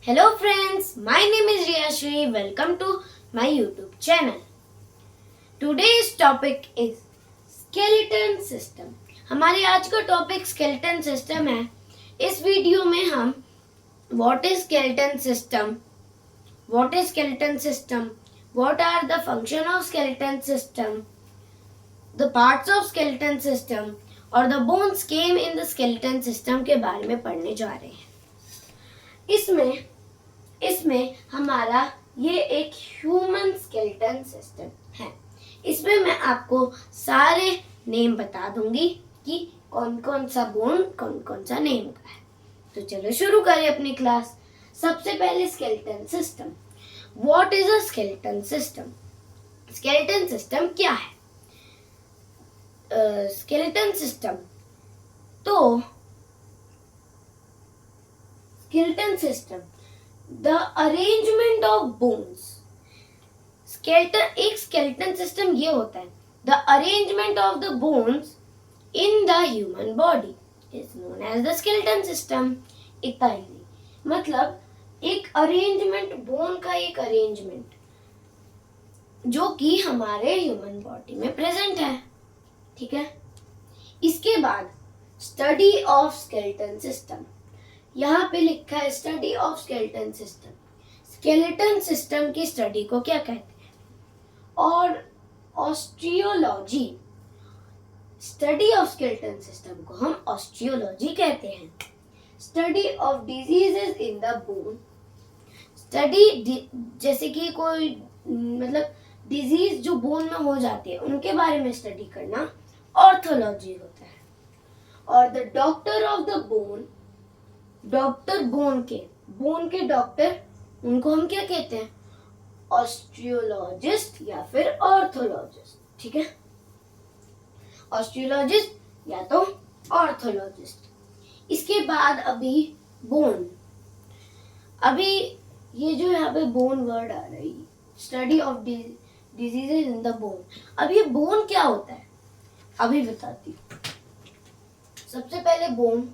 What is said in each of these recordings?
Hello friends, my name is Riyashri. Welcome to my YouTube channel. Today's topic is skeleton system. हमारी आज का topic skeleton system है. इस video में हम what is skeleton system, what is skeleton system, what are the function of skeleton system, the parts of skeleton system और the bones came in the skeleton system के बारे में पढ़ने जा रहे हैं. इसमें हमारा ये एक ह्यूमन स्केलेटन सिस्टम है. इसमें मैं आपको सारे नेम बता दूंगी कि कौन कौन सा बोन कौन कौन सा नेम का है. तो चलो शुरू करें अपनी क्लास. सबसे पहले skeleton system. What is a skeleton system? Skeleton system क्या है? स्केलेटन सिस्टम तो skeleton system The arrangement of bones. एक skeleton system ये होता है. The arrangement of the bones in the human body is known as the skeleton system. इतना ही मतलब एक arrangement, bone का एक arrangement जो कि हमारे human body में present है. ठीक है. इसके बाद study of skeleton system. यहाँ पे लिखा है study of skeleton system. Skeleton system की स्टडी को क्या कहते हैं? और osteology. Study of skeleton system को हम ऑस्टियोलॉजी कहते हैं. Study of diseases in the bone. Study जैसे कि कोई मतलब डिजीज जो बोन में हो जाती है उनके बारे में स्टडी करना ऑर्थोलॉजी होता है. और the doctor of the bone, doctor bone के डॉक्टर, उनको हम क्या कहते हैं? ऑस्टियोलॉजिस्ट या फिर ऑर्थोलॉजिस्ट. ठीक है. ऑस्टियोलॉजिस्ट या तो ऑर्थोलॉजिस्ट. इसके बाद अभी बोन. अभी ये जो यहाँ पे बोन वर्ड आ रही है, study of diseases in the bone. अब ये बोन क्या होता है अभी बताती हूँ. सबसे पहले बोन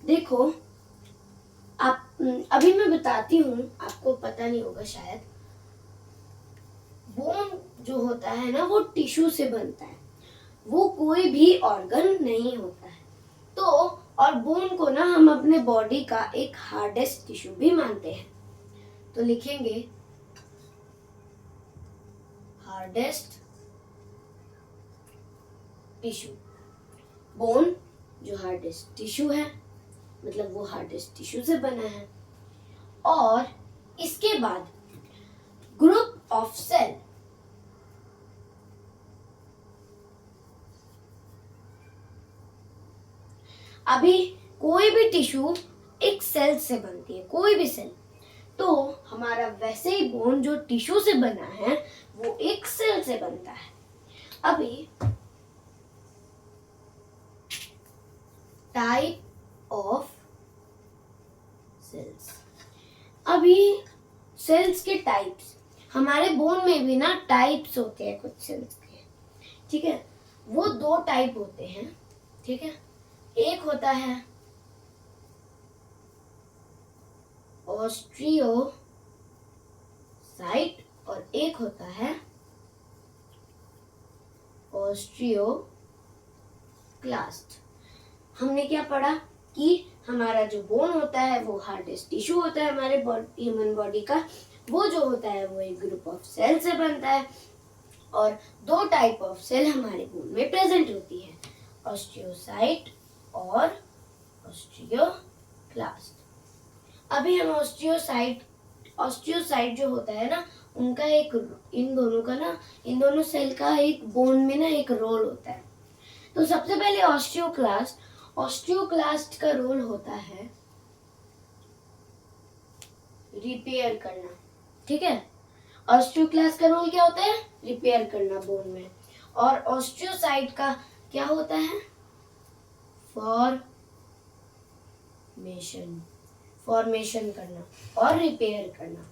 देखो, आप अभी मैं बताती हूँ, आपको पता नहीं होगा शायद. बोन जो होता है ना वो टिश्यू से बनता है. वो कोई भी ऑर्गन नहीं होता है. तो और बोन को ना हम अपने बॉडी का एक हार्डेस्ट टिश्यू भी मानते हैं. तो लिखेंगे हार्डेस्ट टिश्यू. बोन जो हार्डेस्ट टिश्यू है, मतलब वो हार्डेस्ट टिश्यू से बना है. और इसके बाद ग्रुप ऑफ सेल. अभी कोई भी टिश्यू एक सेल से बनती है, कोई भी सेल. तो हमारा वैसे ही बोन जो टिश्यू से बना है वो एक सेल से बनता है. अभी टाइप ऑफ सेल्स. अभी सेल्स के टाइप्स. हमारे बोन में भी ना टाइप्स होते हैं कुछ सेल्स के. ठीक है. वो दो टाइप होते हैं. ठीक है. एक होता है ऑस्टियोसाइट और एक होता है ऑस्टियोक्लास्ट. हमने क्या पढ़ा कि हमारा जो बोन होता है वो हार्डेस्ट टिश्यू होता है हमारे ह्यूमन बॉडी का. वो जो होता है वो एक ग्रुप ऑफ सेल से बनता है. और दो टाइप ऑफ सेल हमारे बोन में प्रेजेंट होती है, ऑस्टियोसाइट और ऑस्टियोक्लास्ट. अभी हम ऑस्टियोसाइट जो होता है ना, उनका एक इन दोनों सेल का एक बोन में ना एक रोल होता है. तो सबसे पहले ऑस्टियोक्लास्ट का रोल होता है रिपेयर करना. ठीक है. ऑस्टियोक्लास्ट का रोल क्या होता है? रिपेयर करना बोन में. और ऑस्टियोसाइट का क्या होता है? फॉर्मेशन करना और रिपेयर करना.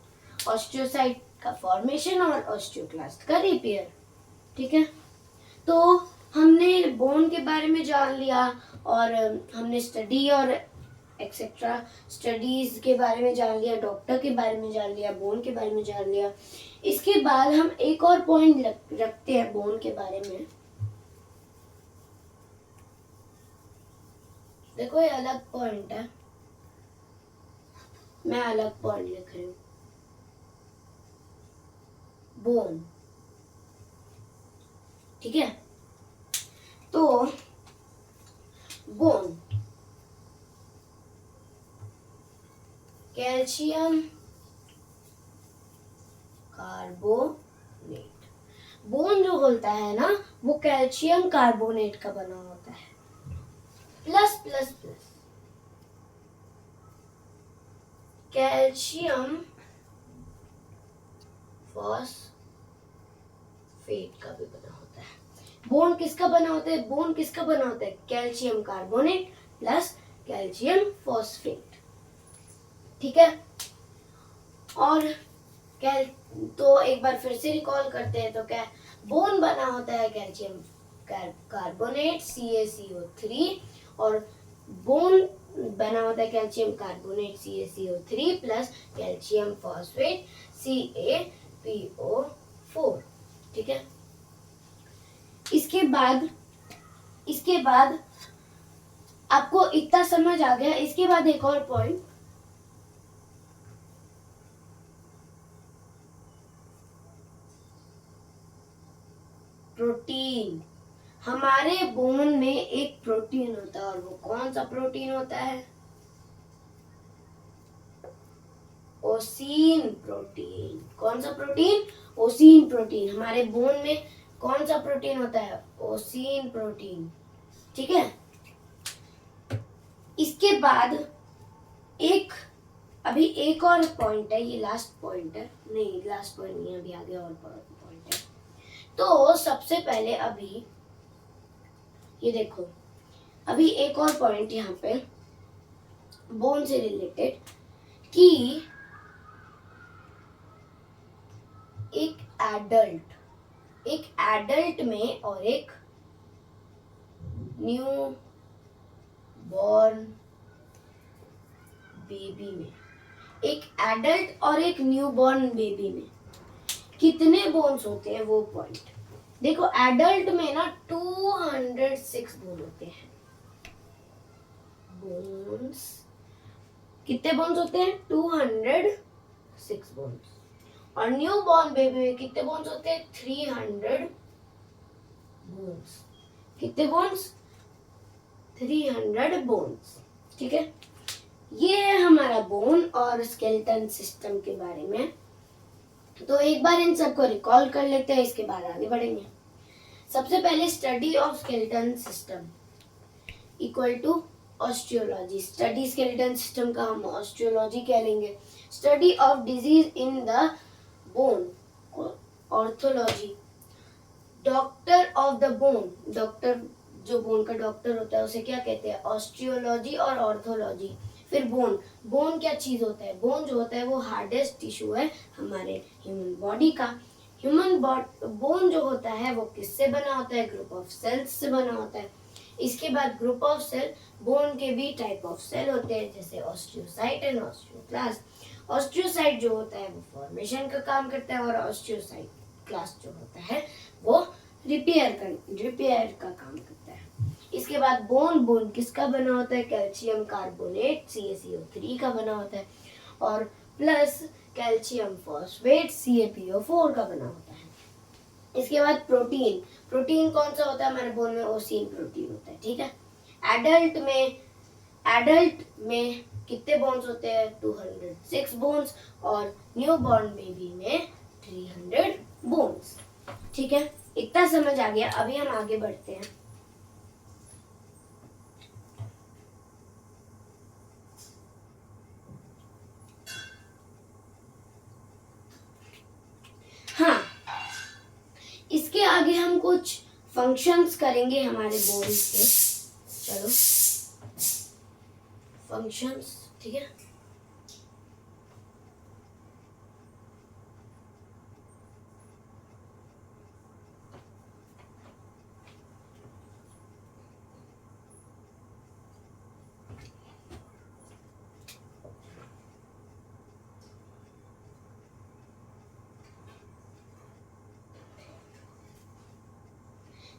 ऑस्टियोसाइट का फॉर्मेशन और ऑस्टियोक्लास्ट का रिपेयर. ठीक है. तो हमने बोन के बारे में जान लिया और हमने स्टडी और एक्सेट्रा स्टडीज के बारे में जान लिया, डॉक्टर के बारे में जान लिया, बोन के बारे में जान लिया। इसके बाद हम एक और पॉइंट रखते हैं बोन के बारे में। देखो ये अलग पॉइंट है, मैं अलग पॉइंट लिख रही हूँ। बोन, ठीक है। तो बोन कैल्शियम कार्बोनेट, बोन जो होता है ना वो कैल्शियम कार्बोनेट का बना होता है, plus plus plus calcium phosphate का भी बना होता है। बोन किसका बना होता है? बोन किसका बना होता है? Calcium carbonate plus calcium phosphate, ठीक है। और तो एक बार फिर से रिकॉल करते हैं। तो क्या बोन बना होता है? कैल्शियम कार्बोनेट CaCO3, और बोन बना होता है calcium carbonate CaCO3 plus calcium phosphate CaPO4, ठीक है। इसके बाद आपको इतना समझ आ गया। इसके बाद एक और पॉइंट, प्रोटीन। हमारे बोन में एक प्रोटीन होता है, और वो कौन सा प्रोटीन होता है? Ossein protein. कौन सा प्रोटीन? Ossein protein. हमारे बोन में कौन सा प्रोटीन होता है? ओसीन प्रोटीन, ठीक है। इसके बाद अभी एक और पॉइंट है, ये लास्ट पॉइंट है, नहीं लास्ट पॉइंट नहीं, अभी आगे और पॉइंट है। तो सबसे पहले अभी ये देखो, अभी एक और पॉइंट यहाँ पे बोन से रिलेटेड, कि एक एडल्ट में और एक न्यू बॉर्न बेबी में, एक एडल्ट और एक न्यू बॉर्न बेबी में कितने बोन्स होते हैं वो पॉइंट देखो। एडल्ट में ना 206 बोन होते हैं। बोन्स कितने बोन्स होते हैं? 206 बोन्स। और न्यू बॉर्न बेबी में कितने बोन्स होते हैं? 300 बोन्स। कितने बोन्स? 300 बोन्स, ठीक है। ये है हमारा बोन और स्केलेटन सिस्टम के बारे में। तो एक बार इन सबको रिकॉल कर लेते हैं, इसके बाद आगे बढ़ेंगे। सबसे पहले study of skeleton system equal to osteology. Study skeleton system का हम ऑस्टियोलॉजी कह लेंगे। Study of disease in the bone, orthology. Doctor of the bone, doctor जो बोन का डॉक्टर होता है उसे क्या कहते हैं? ऑस्टियोलॉजी और ऑर्थोलॉजी। फिर बोन क्या चीज होता है? बोन जो होता है वो हार्डेस्ट टिश्यू है हमारे ह्यूमन बॉडी का। बोन जो होता है वो किससे बना होता है? ग्रुप ऑफ सेल्स से बना होता है। इसके बाद ग्रुप ऑफ सेल, बोन के भी टाइप ऑफ सेल होते हैं, जैसे ऑस्टियोसाइट एंड ऑस्टियोक्लास्ट। ऑस्टियोसाइट जो होता है वो फॉर्मेशन का काम करता है, और ऑस्टियोसाइट क्लास्ट जो होता है वो रिपेयर का काम करता है। इसके बाद बोन किसका बना होता है? कैल्शियम कार्बोनेट CaCO3 का बना होता है, और प्लस कैल्शियम फॉस्फेट CaPO4 का बना होता है। इसके बाद प्रोटीन कौन सा होता है हमारे बोन में? ओसीन प्रोटीन होता है, ठीक है। एडल्ट में कितने बोन्स होते हैं? 206 बोन्स, और न्यू बॉर्न बेबी में 300 बोन्स, ठीक है। इतना समझ आ गया। अभी हम आगे बढ़ते हैं। हाँ, इसके आगे हम कुछ फंक्शंस करेंगे हमारे बोन्स के। चलो फंक्शंस, ठीक है।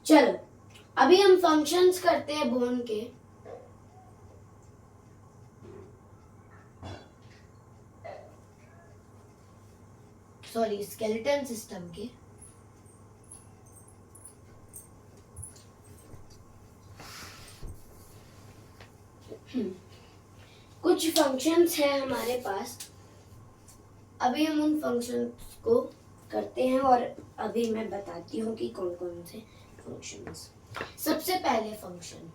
चलो अभी हम फंक्शंस करते हैं बोन के। सॉरी, स्केलेटन सिस्टम के। कुछ फंक्शंस हैं हमारे पास, अभी हम उन फंक्शंस को करते हैं और अभी मैं बताती हूँ कि कौन कौन से फंक्शंस। सबसे पहले function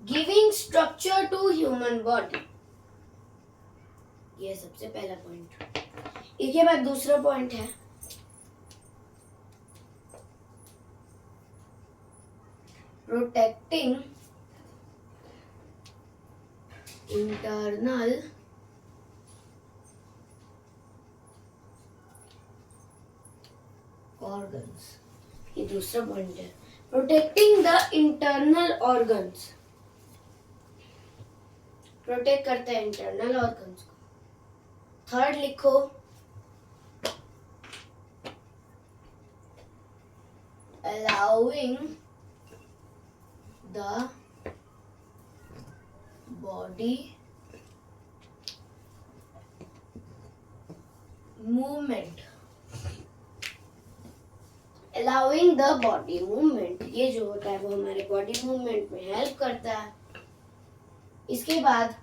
giving structure to human body, ये सबसे पहला पॉइंट। इसके बाद दूसरा पॉइंट है प्रोटेक्टिंग इंटरनल ऑर्गन्स। ये दूसरा पॉइंट है, protecting the internal organs, protect करता है इंटरनल ऑर्गन्स को। थर्ड लिखो allowing the body movement, allowing the body movement, ये जो होता है वो हमारे बॉडी मूवमेंट में हेल्प करता है। इसके बाद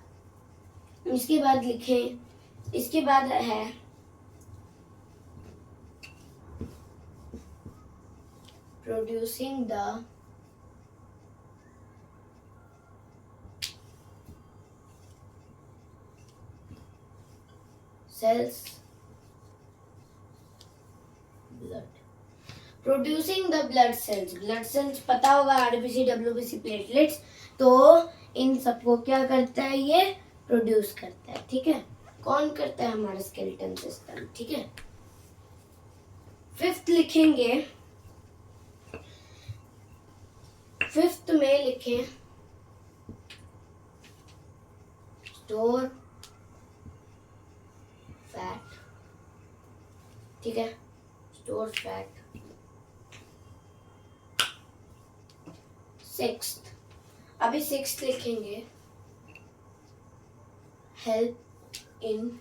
लिखें, इसके बाद है producing the cells blood, producing the blood cells, blood cells पता होगा आरबीसी डब्ल्यूबीसी प्लेटलेट्स, तो इन सबको क्या करता है, ये प्रोड्यूस करता है। ठीक है, कौन करता है, हमारा स्केलेटन सिस्टम। ठीक है, फिफ्थ लिखेंगे, फिफ्थ में लिखें स्टोर फैट। ठीक है, स्टोर फैट। सिक्स्थ, अभी सिक्स्थ लिखेंगे हेल्प इन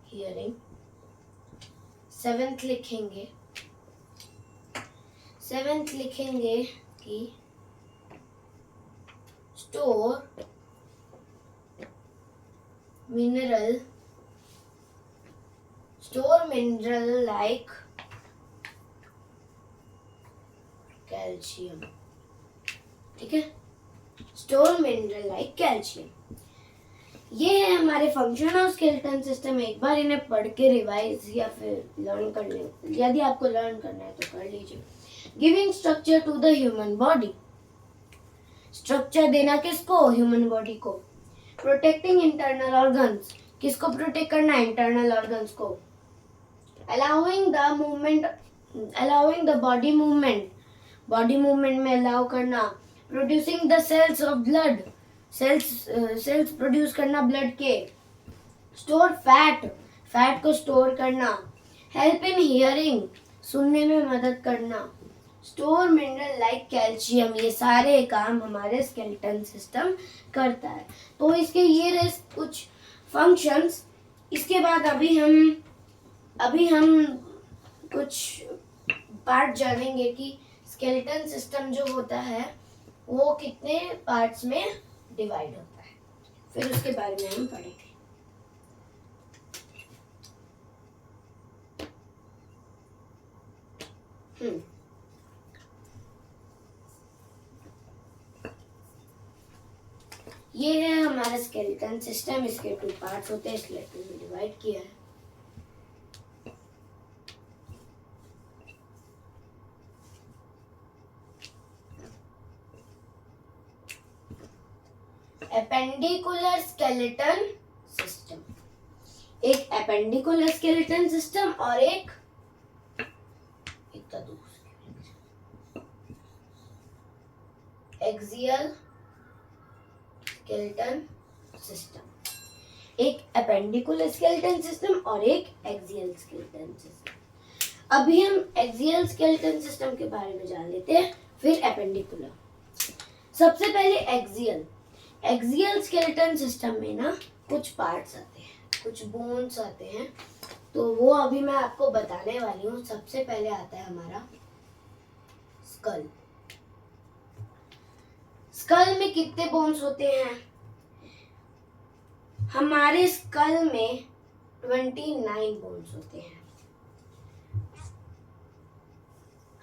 हियरिंग। सेवेंथ लिखेंगे कि स्टोर मिनरल लाइक कैल्शियम। ठीक है, स्टोर मिनरल लाइक कैल्शियम। ये है हमारे फंक्शन ऑफ स्केलेटन सिस्टम। एक बार इन्हें पढ़ के रिवाइज या फिर लर्न कर लें, यदि आपको लर्न करना है तो कर लीजिए। Giving structure to the human body, structure देना किसको, ह्यूमन बॉडी को। प्रोटेक्टिंग इंटरनल ऑर्गन्स, किसको प्रोटेक्ट करना है, इंटरनल ऑर्गन्स को। Allowing the body movement, body movement में अलाउ करना। Producing the cells of blood, cells produce करना ब्लड के। स्टोर फैट को स्टोर करना। हेल्प इन हियरिंग, सुनने में मदद करना। स्टोर मिनरल लाइक कैल्शियम, ये सारे काम हमारे स्केलेटन सिस्टम करता है। तो इसके ये रहे कुछ फंक्शंस। इसके बाद अभी हम कुछ पार्ट जानेंगे कि स्केलेटन सिस्टम जो होता है वो कितने पार्ट्स में डिवाइड होता है, फिर उसके बारे में हम पढ़ेंगे। ये है हमारा स्केलेटन सिस्टम, इसके 2 पार्ट्स होते हैं, इसलिए 2 में डिवाइड किया है। एपेंडिकुलर स्केलेटन सिस्टम, एक एपेंडिकुलर स्केलेटन सिस्टम और एक एक्सियल स्केलेटन सिस्टम, एक एपेंडिकुलर स्केलेटन सिस्टम और एक एक्सियल स्केलेटन सिस्टम। अभी हम एक्सियल स्केलेटन सिस्टम के बारे में जान लेते हैं, फिर एपेंडिकुलर। सबसे पहले एक्सियल स्केलेटन सिस्टम में ना कुछ पार्ट्स आते हैं, कुछ बोन्स आते हैं, तो वो अभी मैं आपको बताने वाली हूँ। सबसे पहले आता है हमारा स्कल। स्कल में कितने बोन्स होते हैं? हमारे स्कल में 29 बोन्स होते हैं।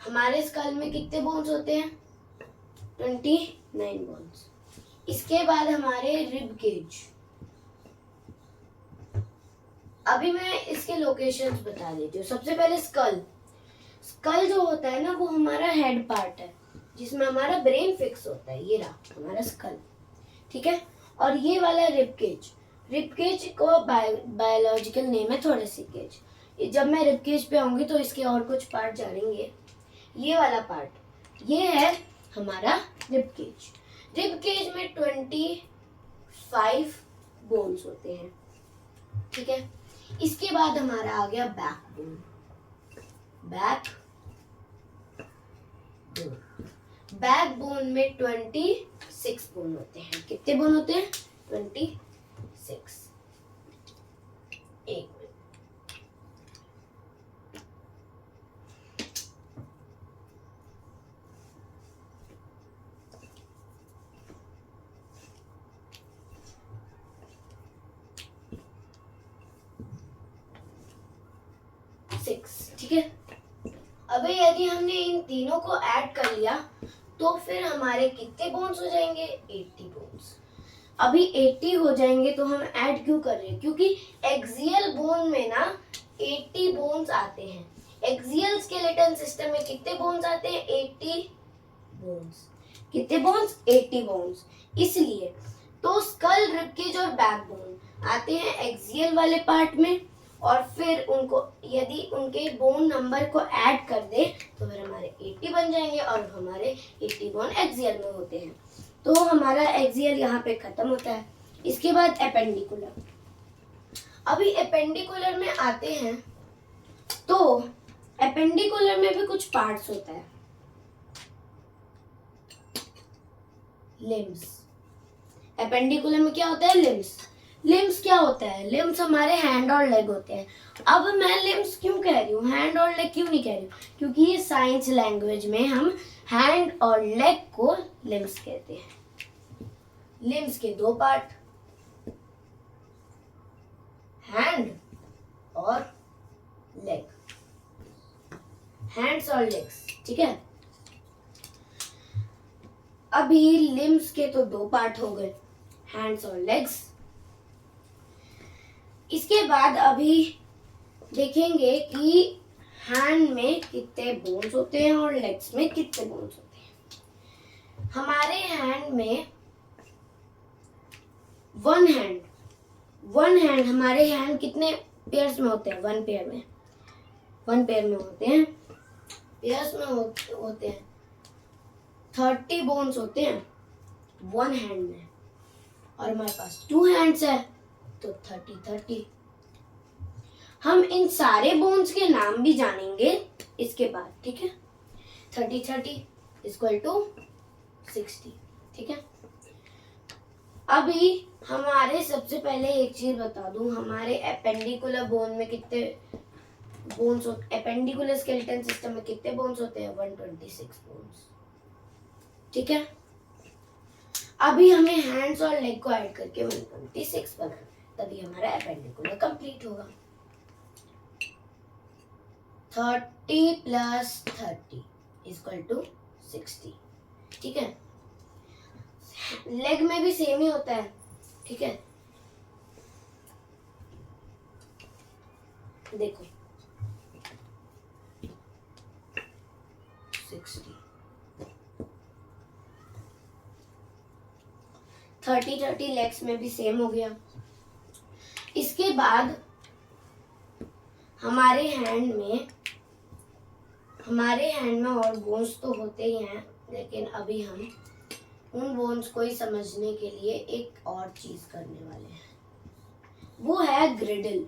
हमारे स्कल में कितने बोन्स होते हैं? 29 बोन्स। इसके बाद हमारे रिब केज। अभी मैं इसके लोकेशंस बता देती हूँ। सबसे पहले स्कल जो होता है ना, वो हमारा हेड पार्ट है जिसमें हमारा ब्रेन फिक्स होता है। ये रहा हमारा स्कल, ठीक है। और ये वाला रिब केज को बायोलॉजिकल नेम है थोरेसिक केज। जब मैं रिब केज पे आऊंगी तो इसके और कुछ पार्ट जानेंगे। ये वाला पार्ट ये है हमारा रिब केज में 25 बोन्स होते हैं, ठीक है। इसके बाद हमारा आ गया बैकबोन में 26 बोन होते हैं। कितने बोन होते हैं? 26। एक मिनट, ठीक है। अबे यदि हमने इन तीनों को ऐड कर लिया तो फिर हमारे कितने बोन्स हो जाएंगे? 80 बोन्स। अभी 80 हो जाएंगे तो हम ऐड क्यों कर रहे हैं? क्योंकि एक्सियल बोन में ना 80 बोन्स आते हैं। एक्सियल स्केलेटन सिस्टम में कितने बोन्स आते हैं? 80 बोन्स। कितने बोन्स? 80 बोन्स। इसलिए तो स्कल, रिब केज और बैकबोन आते हैं एक्सियल वाले पार्ट में, और फिर उनको यदि उनके बोन नंबर को ऐड कर दे तो फिर हमारे 80 बन जाएंगे, और हमारे 80 बोन एक्सियल में होते हैं। तो हमारा एक्सियल यहाँ पे खत्म होता है। इसके बाद एपेंडिकुलर। अभी एपेंडिकुलर में आते हैं तो एपेंडिकुलर में भी कुछ पार्ट्स होता है। लिम्स। एपेंडिकुलर में क्या होता है? लिम्स क्या होता है? लिम्स हमारे हैंड और लेग होते हैं। अब मैं लिम्स क्यों कह रही हूँ, हैंड और लेग क्यों नहीं कह रही हूँ? क्योंकि ये साइंस लैंग्वेज में हम हैंड और लेग को लिम्स कहते हैं। लिम्स के दो पार्ट, हैंड और लेग, हैंड्स और लेग्स, ठीक है। अभी लिम्स के तो दो पार्ट हो गए, हैंड्स और लेग्स। इसके बाद अभी देखेंगे कि हैंड में कितने बोन्स होते हैं और लेग्स में कितने बोन्स होते हैं। हमारे हैंड में वन हैंड हमारे हैंड कितने पेयर्स में होते हैं? वन पेयर में होते हैं। पेयर्स में होते हैं 30 बोन्स होते हैं वन हैंड में, और हमारे पास 2 हैंड्स है तो 30। हम इन सारे बोन्स के नाम भी जानेंगे इसके बाद, ठीक है। 30 इक्वल टू 60, ठीक है। अभी हमारे सबसे पहले एक चीज बता दूं, हमारे एपेंडिकुलर बोन में कितने बोन्स होते, एपेंडिकुलर स्केलेटन सिस्टम में कितने बोन्स होते हैं? 126 बोन्स, ठीक है। अभी हमें हैंड्स और लेग को ऐड करके 126 बनाना, तभी हमारा एपेंडिकुलर कंप्लीट होगा। 30 प्लस 30 इक्वल टू 60, ठीक है। लेग में भी सेम ही होता है, ठीक है। देखो 60, 30 लेग्स में भी सेम हो गया। इसके बाद हमारे हैंड में और बोन्स तो होते ही हैं, लेकिन अभी हम उन बोन्स को ही समझने के लिए एक और चीज करने वाले हैं, वो है ग्रिडल।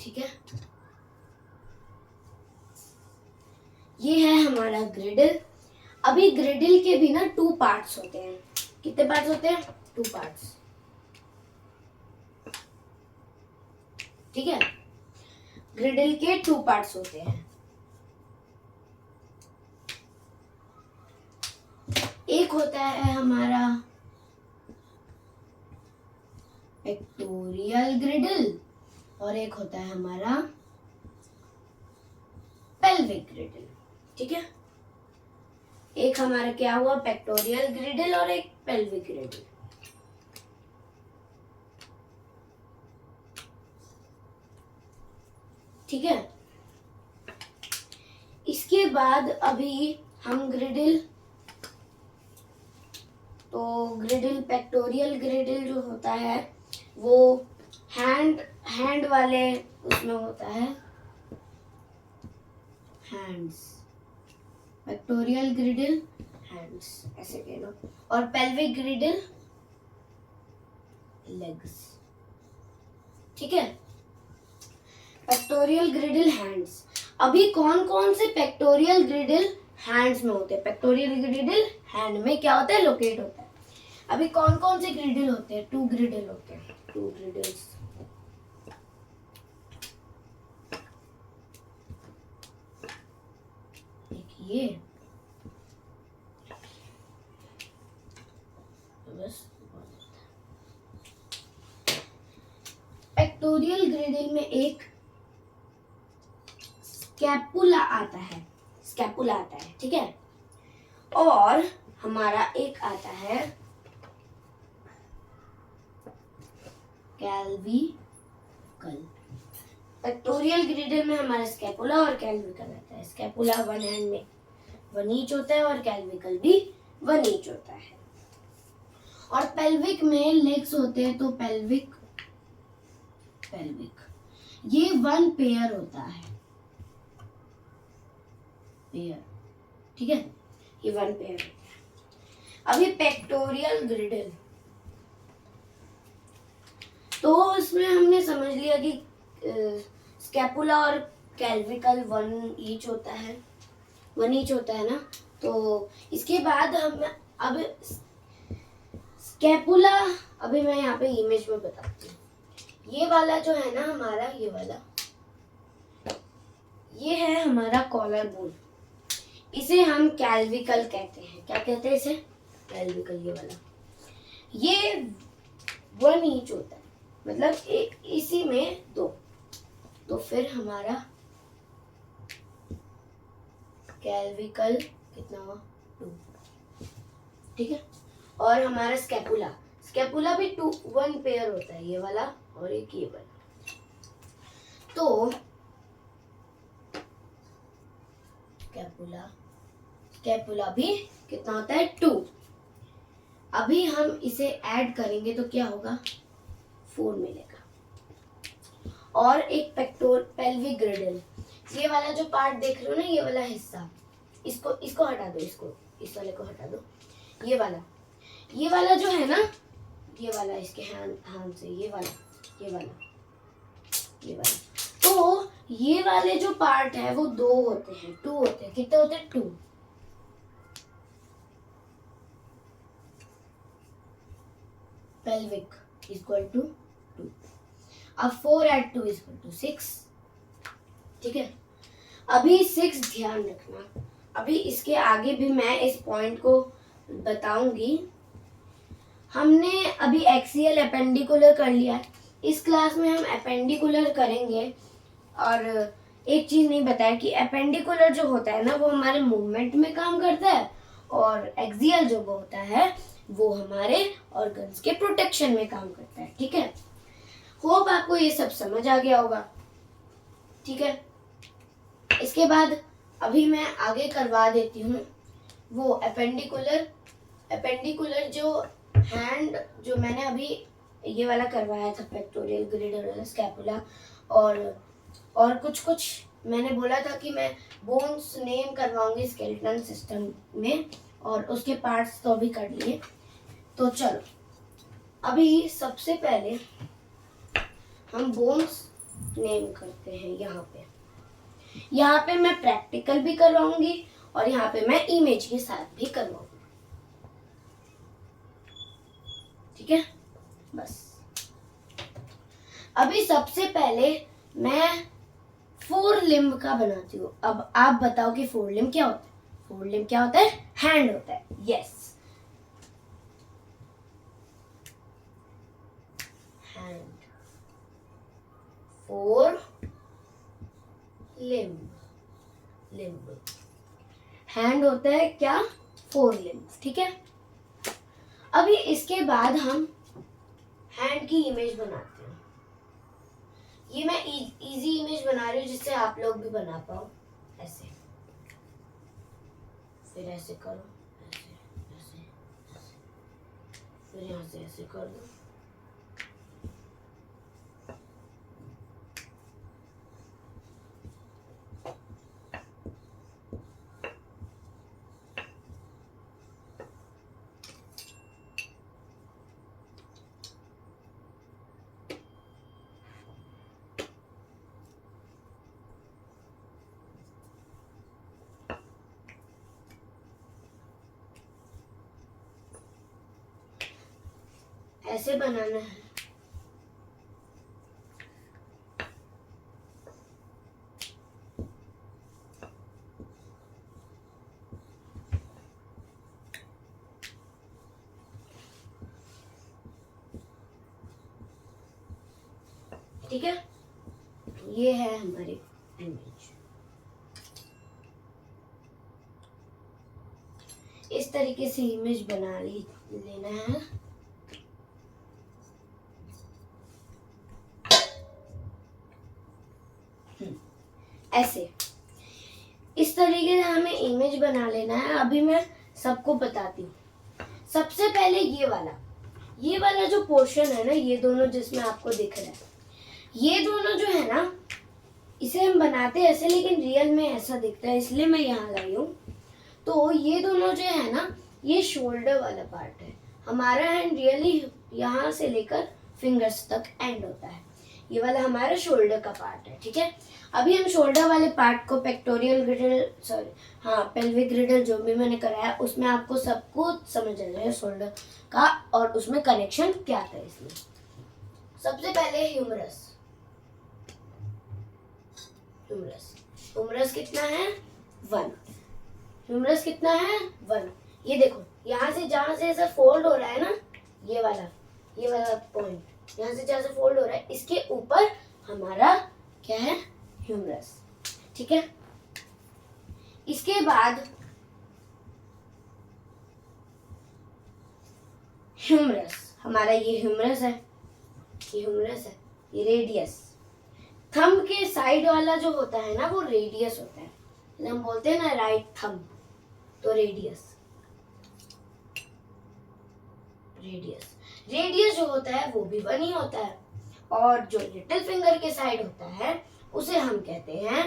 ठीक है, ये है हमारा ग्रिडल। अभी ग्रिडल के भी ना 2 पार्ट्स होते हैं। कितने पार्ट्स होते हैं? 2 पार्ट्स। ठीक है, ग्रिडल के 2 पार्ट्स होते हैं। एक होता है हमारा पेक्टोरियल ग्रिडल और एक होता है हमारा पेल्विक ग्रिडल। ठीक है, एक हमारा क्या हुआ, पेक्टोरियल ग्रिडल और एक पेल्विक ग्रिडल। ठीक है, इसके बाद अभी हम ग्रिडल पेक्टोरियल ग्रिडल जो होता है वो हैंड वाले उसमें होता है, हैंड्स। पेक्टोरियल ग्रिडल हैंड्स ऐसे कह लो, और पेल्विक ग्रिडल लेग्स। ठीक है, पेक्टोरियल ग्रिडल हैंड्स। अभी कौन कौन से पेक्टोरियल ग्रिडल हैंड्स में होते हैं? पेक्टोरियल ग्रिडल हैंड में क्या होता है, लोकेट होता है। अभी कौन कौन से ग्रिडल होते हैं? 2 ग्रिडल होते हैं, 2 ग्रिडल्स। एक ये, बस। पेक्टोरियल ग्रिडल में एक स्कैपुला आता है, ठीक है, और हमारा एक आता है कैल्विकल। पेक्टोरियल ग्रिडल में हमारा स्कैपुला और कैल्विकल आता है। स्कैपुला 1 हैंड में 1 ईच होता है और कैल्विकल भी 1 ईच होता है। और पेल्विक में लेग्स होते हैं, तो पेल्विक ये 1 पेयर होता है, पेयर। ठीक है, ये 1 पेयर होता है। अभी पेक्टोरियल ग्रिडल, तो इसमें हमने समझ लिया कि स्कैपुला और कैल्विकल 1 ईच होता है, 1 ईच होता है ना। तो इसके बाद हम अब स्कैपुला, अभी मैं यहाँ पे इमेज में बताती हूँ। ये वाला जो है ना हमारा, ये है हमारा कॉलर बोन। इसे हम कैल्विकल कहते हैं। क्या कहते हैं इसे? कैल्विकल। ये वाला, ये 1 ईच होता है, मतलब इसी में 2। तो फिर हमारा कैल्विकल कितना हुआ? 2। ठीक है, और हमारा स्कैपुला भी 1 पेयर होता है, ये वाला और एक ये वाला। तो स्कैपुला भी कितना होता है? 2। अभी हम इसे ऐड करेंगे तो क्या होगा? 4 मिलेगा। और एक पेल्विक ग्रिडल, ये वाला जो पार्ट देख रहे हो ना, ये वाला हिस्सा, इसको हटा दो, इस वाले को हटा दो। ये वाला जो है ना, ये वाला इसके हाथ से, ये वाला। तो ये वाले जो पार्ट है वो 2 होते हैं, 2 होते हैं। कितने होते हैं? 2। Pelvic equal to 2। अब 4 ऐड 2 इक्वल टू 6। ठीक है, अभी 6 ध्यान रखना। अभी इसके आगे भी मैं इस पॉइंट को बताऊंगी। हमने अभी एक्सियल एपेंडिकुलर कर लिया है, इस क्लास में हम एपेंडिकुलर करेंगे। और एक चीज नहीं बताया कि एपेंडिकुलर जो होता है ना, वो हमारे मूवमेंट में काम करता है, और एक्सियल जो होता है वो हमारे ऑर्गन्स के प्रोटेक्शन में काम करता है। ठीक है, होप आपको ये सब समझ आ गया होगा। ठीक है, इसके बाद अभी मैं आगे करवा देती हूँ वो अपेंडिकुलर जो हैंड जो मैंने अभी ये वाला करवाया था, पेक्टोरियल ग्रेडल स्कैपुला, और कुछ मैंने बोला था कि मैं बोन्स नेम करवाऊंगी स्केलेटन सिस्टम में, और उसके पार्ट्स तो अभी कर लिए। तो चलो अभी सबसे पहले हम बोन्स नेम करते हैं। यहाँ पे मैं प्रैक्टिकल भी करवाऊंगी और यहाँ पे मैं इमेज के साथ भी करवाऊंगी, ठीक है। बस अभी सबसे पहले मैं 4 लिम्ब का बनाती हूँ। अब आप बताओ कि 4 लिम्ब क्या होता है? 4 लिम्ब क्या होता है? हैंड होता है। Yes, hand. 4 लिम्ब हैंड होता है क्या? 4 लिम्ब, ठीक है। अभी इसके बाद हम हैंड की इमेज बनाते हैं। ये मैं इजी इमेज बना रही हूँ जिससे आप लोग भी बना पाओ। ऐसे, फिर ऐसे करो, ऐसे, फिर यहाँ से ऐसे कर दो। ऐसे बनाना है। ठीक है, ये है हमारी इमेज। इस तरीके से इमेज बना लेना है। ऐसे इस तरीके से हमें इमेज बना लेना है। अभी मैं सबको बताती हूँ। सबसे पहले ये वाला जो पोर्शन है ना, ये दोनों जिसमें आपको दिख रहा है, ये दोनों जो है ना, इसे हम बनाते हैं ऐसे, लेकिन रियल में ऐसा दिखता है, इसलिए मैं यहाँ लाई हूँ। तो ये दोनों जो है ना, ये शोल्डर वाला पार्ट है। हमारा हैंड रियली यहाँ से लेकर फिंगर्स तक एंड होता है। ये वाला हमारा शोल्डर का पार्ट है, ठीक है। अभी हम शोल्डर वाले पार्ट को पेल्विक ग्रिडल जो भी मैंने कराया उसमें आपको सब कुछ समझ आ जाएगा शोल्डर का, और उसमें कनेक्शन क्या था इसमें। सबसे पहले ह्यूमरस कितना है? 1। ह्यूमरस कितना है? 1। ये देखो, यहाँ से जहाँ से ऐसा फोल्ड हो रहा है ना, ये वाला पॉइंट, यहाँ से जहाँ से फोल्ड हो रहा है, इसके ऊपर हमारा क्या है? ह्यूमरस, ठीक है। इसके बाद ह्यूमरस, हमारा ये ह्यूमरस है, ये रेडियस। थंब के साइड वाला जो होता है ना, वो रेडियस होता है। हम बोलते हैं ना राइट थंब, तो रेडियस जो होता है वो भी 1 ही होता है। और जो लिटिल फिंगर के साइड होता है उसे हम कहते हैं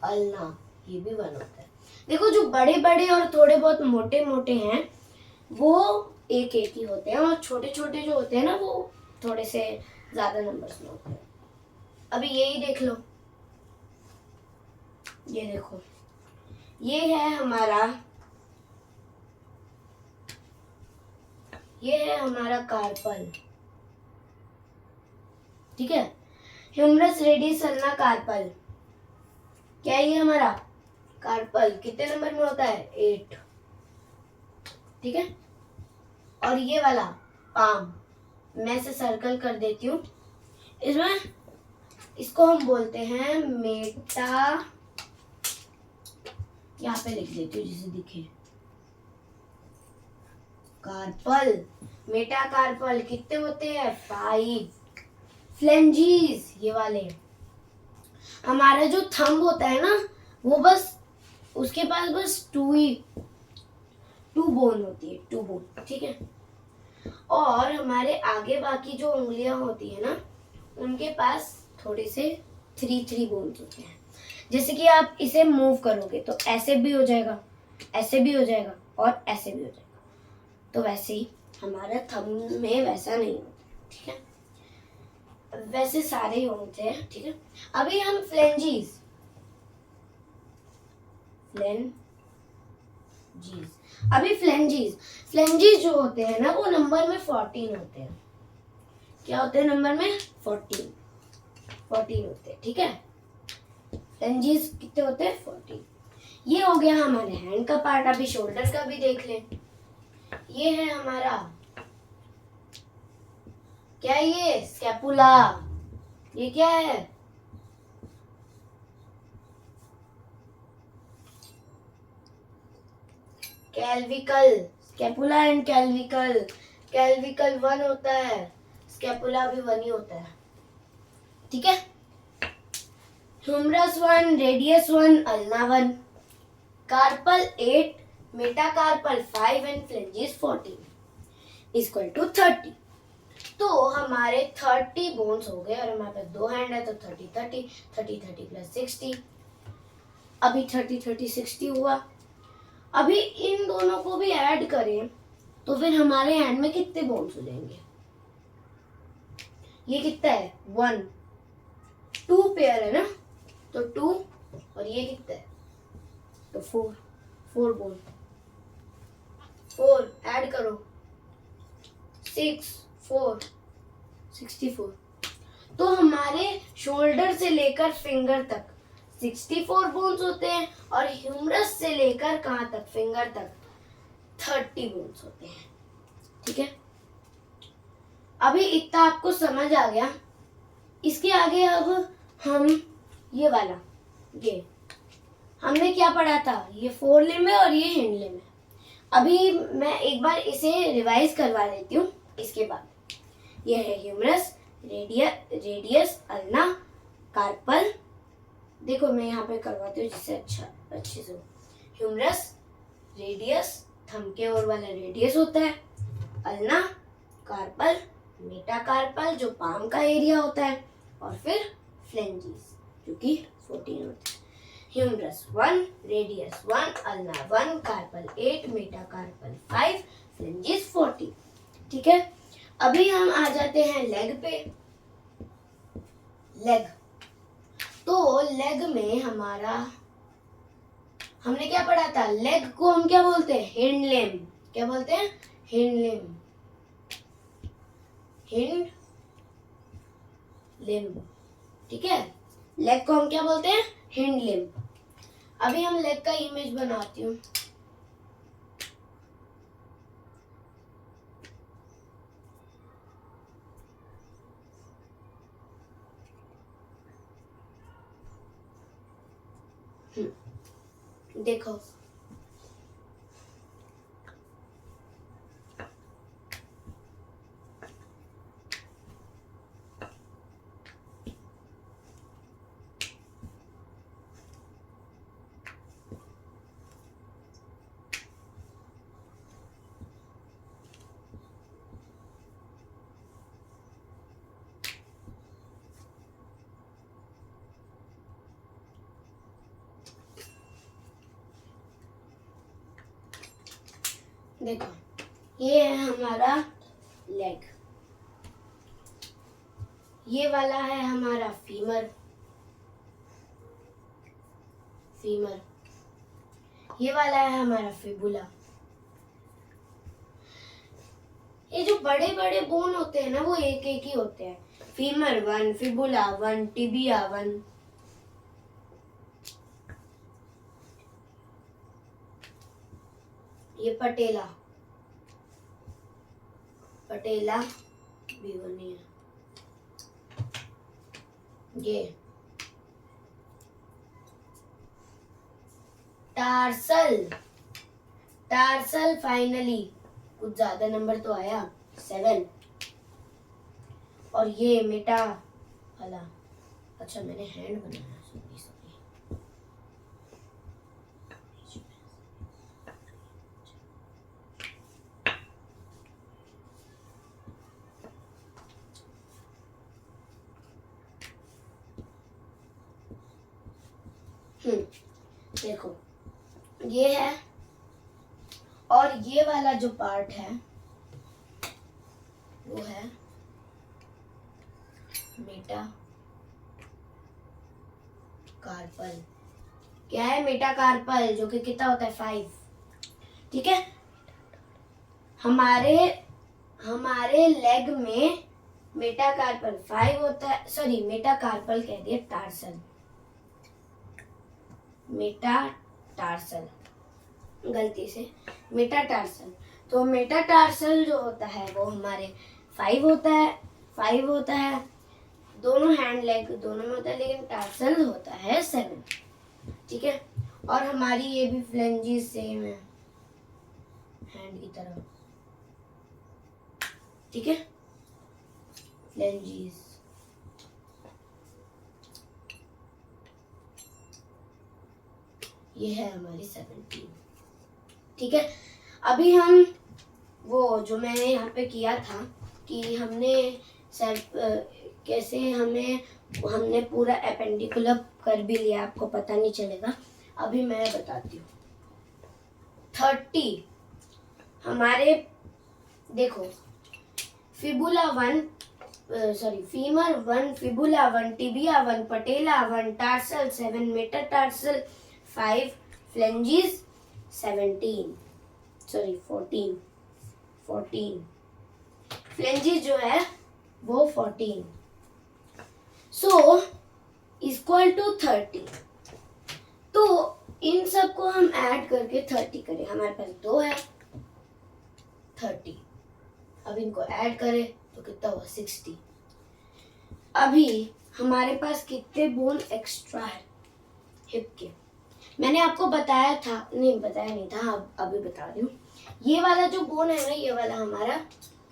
अल्ना, ये भी 1 होता है। देखो, जो बड़े बड़े और थोड़े बहुत मोटे मोटे हैं वो एक ही होते हैं, और छोटे छोटे जो होते हैं ना, वो थोड़े से ज्यादा नंबर्स में होते हैं। अभी यही देख लो, ये देखो, ये है हमारा कार्पल, ठीक है। ह्यूमरस, रेडियस, अल्ना, कार्पल, क्या ये हमारा कार्पल कितने नंबर में होता है? 8, ठीक है। और ये वाला पाम, मैं इसे सर्कल कर देती हूँ। इसको हम बोलते हैं मेटा, यहाँ पे लिख देती हूँ जिसे दिखे, कार्पल। मेटा कार्पल कितने होते हैं? 5। फ्लेंजीज, ये वाले। हमारा जो थंब होता है ना, वो बस उसके पास बस टू बोन होती है, टू बोन, ठीक है। और हमारे आगे बाकी जो उंगलियां होती है ना, उनके पास थोड़े से थ्री बोन्स होते हैं। जैसे कि आप इसे मूव करोगे तो ऐसे भी हो जाएगा, ऐसे भी हो जाएगा और ऐसे भी हो जाएगा। तो वैसे ही हमारा थंब में वैसा नहीं होता, ठीक है। वैसे सारे ही होते हैं, ठीक है। अभी हम फ्लेंजीज अभी फ्लेंजीज जो होते हैं ना, वो नंबर में 14 होते हैं। क्या होते हैं नंबर में? 14 होते हैं, ठीक है। फ्लेंजीज कितने होते हैं? 14। ये हो गया हमारे हैंड का पार्ट। अभी शोल्डर का भी देख लें। ये है हमारा, क्या है ये? स्कैपुला। ये क्या है? कैल्विकल। Scapula and कैल्विकल। कैल्विकल 1 होता है, स्कैपुला भी 1 ही होता है, ठीक है। Humerus 1, radius 1, ulna 1, carpal 8, metacarpal 5 and phalanges 14 equal to 30। तो हमारे 30 बोन्स हो गए, और हमारे पास 2 हैंड है तो 30 प्लस 60। अभी 30 60 हुआ। अभी इन दोनों को भी ऐड करें तो फिर हमारे हैंड में कितने बोन्स हो जाएंगे? ये कितना है? 1, 2 पेयर है ना, तो 2, और ये कितना है? तो 4 बोन। 4 ऐड करो, 6 4 64। तो हमारे शोल्डर से लेकर फिंगर तक 64 बोन्स होते हैं, और ह्यूमरस से लेकर कहां तक? फिंगर तक 30 बोन्स होते हैं, ठीक है। अभी इतना आपको समझ आ गया। इसके आगे अब हम ये वाला, ये हमने क्या पढ़ा था? ये फोर लिम्ब है और ये हिंड लिम्ब है। अभी मैं एक बार इसे रिवाइज करवा देती हूँ। इसके बाद ये है ह्यूमरस, रेडियस, अल्ना, कार्पल। देखो मैं यहाँ पे करवाती हूँ जिससे अच्छे से। ह्यूमरस, रेडियस, थंब के और वाला रेडियस होता है, अल्ना, कार्पल, मेटाकार्पल जो पाम का एरिया होता है, और फिर फ्लेंजिस जो कि 14 होता है। Humerus 1, radius 1, ulna 1, carpal 8, metacarpal 5, phalanges 40, ठीक है। अभी हम आ जाते हैं लेग पे। लेग, तो लेग में हमारा हमने क्या पढ़ा था? लेग को हम क्या बोलते हैं? Hind limb. क्या बोलते हैं? Hind limb. हिंड लिम्ब, ठीक है। लेग को हम क्या बोलते हैं? Hind limb. अभी हम लेग का इमेज बनाती हूँ। देखो देखो, ये है हमारा लेग, ये वाला है हमारा फीमर, ये वाला है हमारा फिबुला। ये जो बड़े बड़े बोन होते हैं ना, वो एक एक ही होते हैं। Femur 1, fibula 1, tibia 1। ये पटेला भी बनी है। ये टार्सल फाइनली कुछ ज्यादा नंबर तो आया, 7। और ये मेटा वाला, अच्छा मैंने हैंड बनाया, सॉरी। देखो ये है और ये वाला जो पार्ट है वो है मेटा कार्पल। क्या है? मेटा कार्पल, जो कि कितना होता है 5। ठीक है, हमारे लेग में मेटाकार्पल 5 होता है, सॉरी मेटाकार्पल कह दिया, टार्सल, मेटाटार्सल गलती से, मेटाटार्सल। तो मेटाटार्सल जो होता है वो हमारे 5 होता है, दोनों हैंड लेग दोनों में होता है, लेकिन टार्सल होता है 7। ठीक है, और हमारी ये भी फ्लेंजिस सेम है हैंड की तरह। ठीक है, फ्लेंजिस। ये है हमारी 17। ठीक है, अभी हम वो जो मैंने यहाँ पे किया था कि हमने कैसे हमने पूरा एपेंडिकुलर कर भी लिया, आपको पता नहीं चलेगा। अभी मैं बताती हूँ। 30 हमारे देखो, fibula 1 femur 1, fibula 1, tibia 1, patella 1, tarsal 7, metatarsal 5, phalanges 14 phalanges जो है वो 14। So equal to 30। तो इन सब को हम ऐड करके 30 करें, हमारे पास 2 है 30। अब इनको ऐड करें तो कितना हुआ 60। अभी हमारे पास कितने बोन एक्स्ट्रा है हिप के? मैंने आपको बताया था, नहीं बताया नहीं था, अभी बता रही हूँ। ये वाला जो बोन है ना, ये वाला हमारा,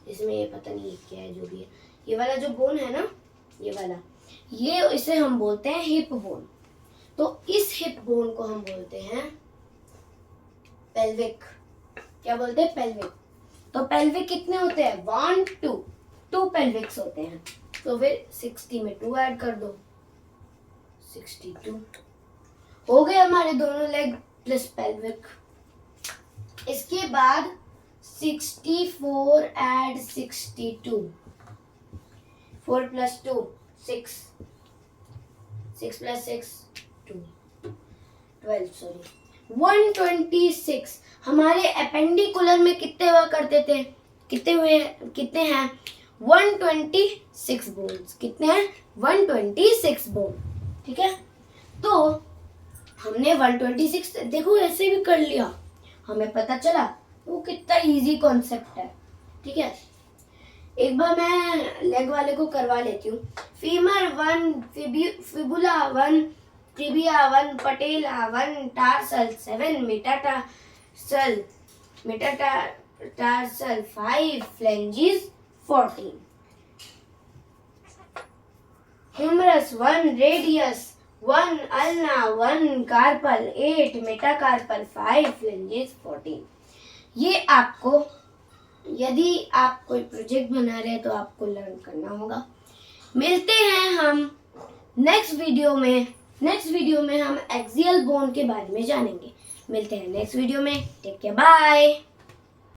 इसमें ये पता नहीं क्या है, जो भी है, ये वाला जो बोन है ना, ये वाला, ये इसे हम बोलते हैं हिप बोन। तो इस हिप बोन को हम बोलते हैं पेल्विक। क्या बोलते हैं? पेल्विक। तो पेल्विक कितने होते हैं? 1 2 पेल्विक्स होते हैं। तो फिर 60 में 2 ऐड कर दो, 62 हो गए हमारे दोनों लेग प्लस पेल्विक। इसके बाद 64 ऐड 62, 4 + 2 6, 6 + 6 2, 12 सॉरी 126। हमारे एपेंडिकुलर में कितने हुआ करते थे? कितने हैं? 126 बोन्स। कितने हैं? 126 बोन। ठीक है, तो हमने 126 देखो ऐसे भी कर लिया, हमें पता चला वो कितना इजी कॉन्सेप्ट है। ठीक है, एक बार मैं लेग वाले को करवा लेती हूँ। Femur 1, fibula 1, tibia 1, patella 1, tarsal 7, metatarsal 5, phalanges 14, humerus 1, radius 1, ulna 1, carpal 8, metacarpal 5, phalanges 14। ये आपको, यदि आप कोई प्रोजेक्ट बना रहे हैं तो आपको लर्न करना होगा। मिलते हैं हम नेक्स्ट वीडियो में हम एक्सियल बोन के बारे में जानेंगे। मिलते हैं नेक्स्ट वीडियो में। Take care, bye.